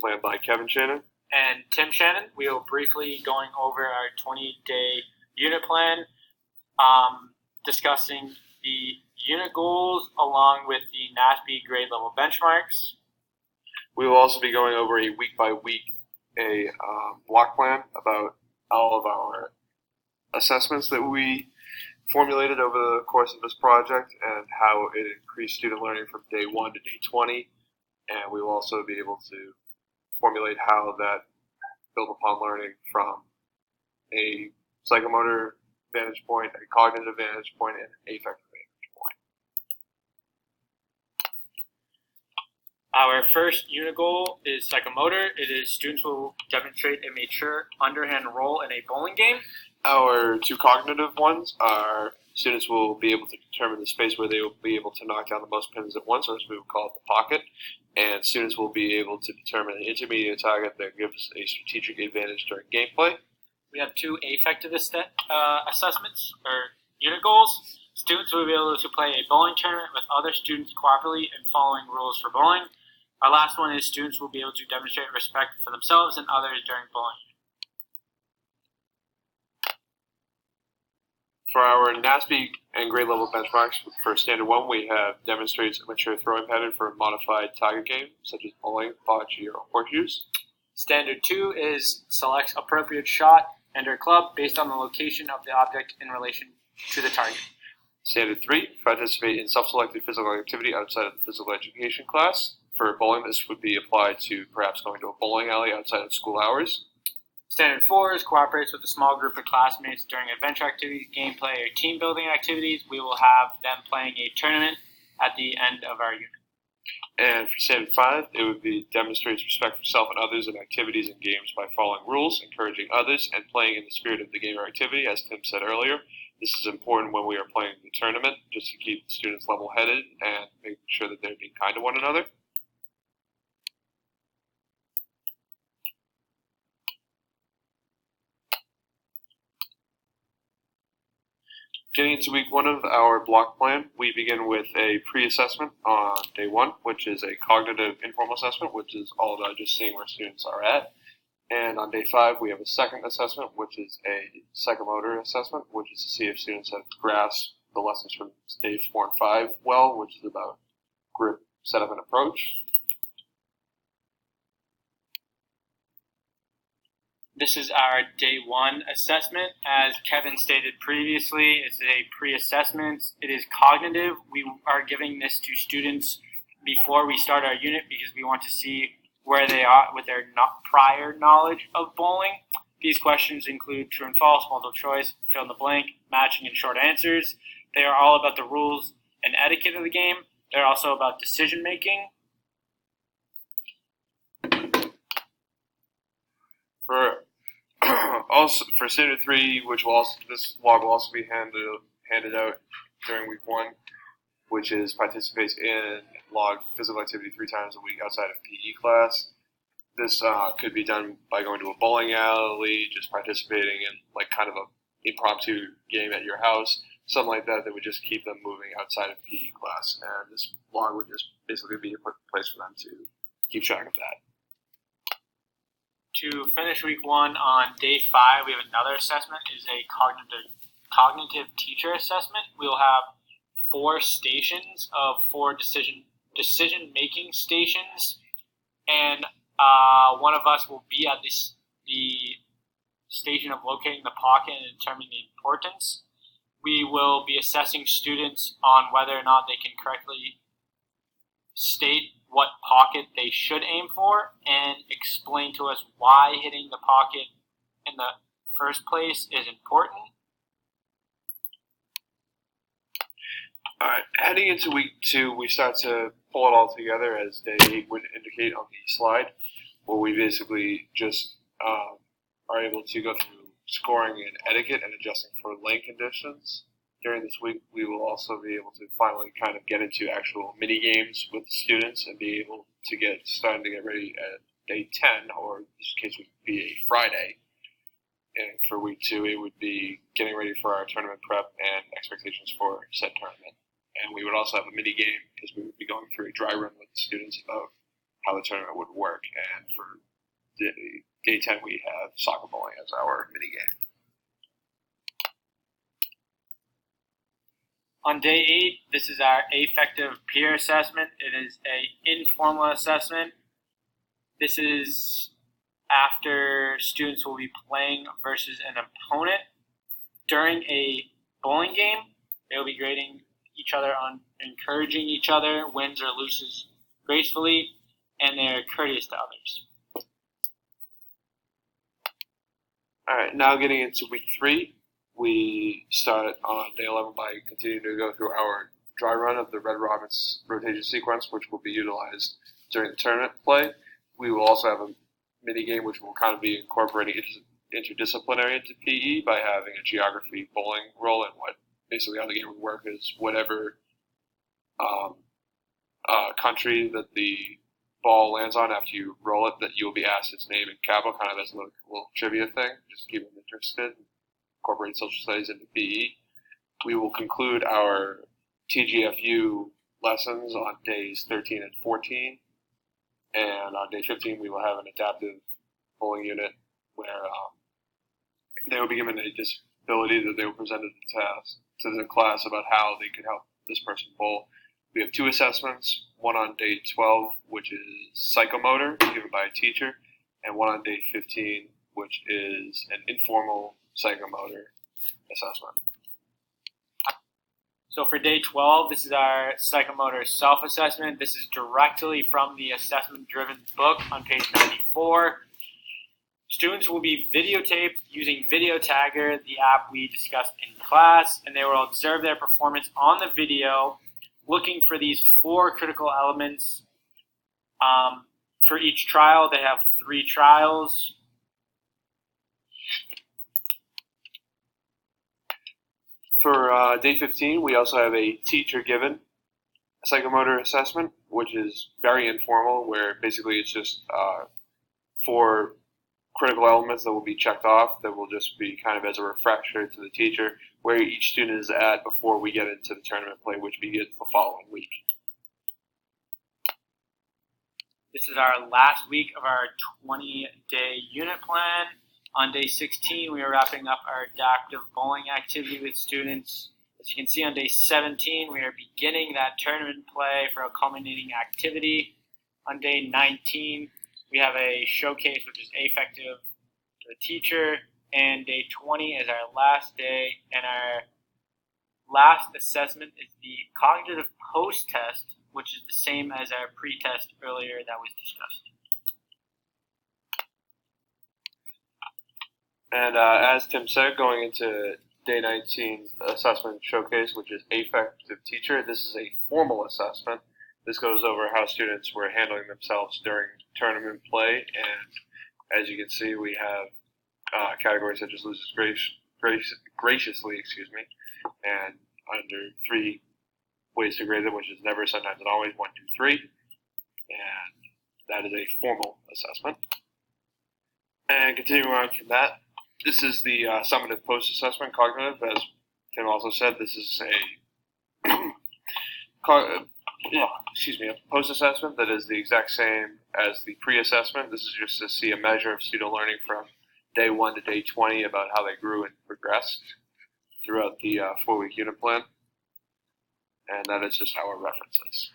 Played by Kevin Shannon. And Tim Shannon. We will briefly going over our 20-day unit plan, discussing the unit goals along with the NASB grade level benchmarks. We will also be going over a week by week block plan about all of our assessments that we formulated over the course of this project and how it increased student learning from day 1 to day 20. And we will also be able to formulate how that build upon learning from a psychomotor vantage point, a cognitive vantage point, and an affective vantage point. Our first unit goal is psychomotor. It is students will demonstrate a mature underhand role in a bowling game. Our two cognitive ones are students will be able to determine the space where they will be able to knock down the most pins at once, or as we would call it, the pocket. And students will be able to determine an intermediate target that gives a strategic advantage during gameplay. We have two affective assessments, or unit goals. Students will be able to play a bowling tournament with other students cooperatively and following rules for bowling. Our last one is students will be able to demonstrate respect for themselves and others during bowling. For our NASB and grade level benchmarks for Standard 1, we have demonstrates a mature throwing pattern for a modified target game, such as bowling, bocce, or horseshoes. Standard 2 is selects appropriate shot and/or club based on the location of the object in relation to the target. Standard 3, participate in self-selected physical activity outside of the physical education class. For bowling, this would be applied to perhaps going to a bowling alley outside of school hours. Standard 4 is cooperates with a small group of classmates during adventure activities, gameplay, or team building activities. We will have them playing a tournament at the end of our unit. And for Standard 5, it would be demonstrates respect for self and others in activities and games by following rules, encouraging others, and playing in the spirit of the game or activity, as Tim said earlier. This is important when we are playing the tournament, just to keep students level-headed and making sure that they're being kind to one another. Getting into week 1 of our block plan, we begin with a pre-assessment on day 1, which is a cognitive informal assessment, which is all about just seeing where students are at. And on day 5, we have a second assessment, which is a psychomotor assessment, which is to see if students have grasped the lessons from days 4 and 5 well, which is about grip, setup, and approach. This is our day 1 assessment. As Kevin stated previously, it's a pre-assessment. It is cognitive. We are giving this to students before we start our unit because we want to see where they are with their prior knowledge of bowling. These questions include true and false, multiple choice, fill in the blank, matching, and short answers. They are all about the rules and etiquette of the game. They're also about decision making. For Standard 3, this log will also be handed out during week 1, which is participates in log physical activity 3 times a week outside of PE class. This could be done by going to a bowling alley, just participating in like kind of an impromptu game at your house, something like that would just keep them moving outside of PE class. And this log would just basically be a place for them to keep track of that. To finish week 1 on day 5, we have another assessment. It is a cognitive teacher assessment. We'll have 4 stations of 4 decision making stations, and one of us will be at the station of locating the pocket and determining the importance. We will be assessing students on whether or not they can correctly state what pocket they should aim for and explain to us why hitting the pocket in the first place is important. All right, heading into week 2, we start to pull it all together as day 8 would indicate on the slide, where we basically just are able to go through scoring and etiquette and adjusting for lane conditions. During this week, we will also be able to finally kind of get into actual mini games with the students and be able to starting to get ready at day 10, or in this case would be a Friday. And for week 2, it would be getting ready for our tournament prep and expectations for said tournament. And we would also have a mini game because we would be going through a dry run with the students about how the tournament would work. And for day 10, we have soccer bowling as our mini game. On day 8, this is our affective peer assessment. It is an informal assessment. This is after students will be playing versus an opponent. During a bowling game, they will be grading each other on encouraging each other, wins or loses gracefully, and they're courteous to others. All right, now getting into week 3, we start on day 11 by continuing to go through our dry run of the Red Robin's rotation sequence, which will be utilized during the tournament play. We will also have a mini game which will kind of be incorporating interdisciplinary into PE by having a geography bowling role, and what basically how the game would work is whatever country that the ball lands on after you roll it, that you'll be asked its name in capital, kind of as a little trivia thing, just to keep them interested, incorporate social studies into PE. We will conclude our TGFU lessons on days 13 and 14, and on day 15 we will have an adaptive bowling unit where they will be given a disability that they will present to the class about how they could help this person bowl. We have 2 assessments, one on day 12, which is psychomotor, given by a teacher, and one on day 15, which is an informal psychomotor assessment. So for day 12, this is our psychomotor self-assessment. This is directly from the assessment-driven book on page 94. Students will be videotaped using Video Tagger, the app we discussed in class, and they will observe their performance on the video, looking for these 4 critical elements. For each trial, they have 3 trials. For day 15, we also have a teacher-given psychomotor assessment, which is very informal, where basically it's just 4 critical elements that will be checked off that will just be kind of as a refresher to the teacher where each student is at before we get into the tournament play, which begins the following week. This is our last week of our 20-day unit plan. On day 16, we are wrapping up our adaptive bowling activity with students. As you can see, on day 17, we are beginning that tournament play for a culminating activity. On day 19, we have a showcase, which is affective to the teacher, and day 20 is our last day, and our last assessment is the cognitive post-test, which is the same as our pre-test earlier that was discussed. And as Tim said, going into day 19 assessment showcase, which is affective teacher, this is a formal assessment. This goes over how students were handling themselves during tournament play, and as you can see, we have categories such as loses graciously, and under 3 ways to grade them, which is never, sometimes, and always, 1, 2, 3, and that is a formal assessment. And continuing on from that, this is the summative post-assessment cognitive. As Tim also said, this is a a post-assessment that is the exact same as the pre-assessment. This is just to see a measure of student learning from day 1 to day 20 about how they grew and progressed throughout the 4-week unit plan. And that is just our references.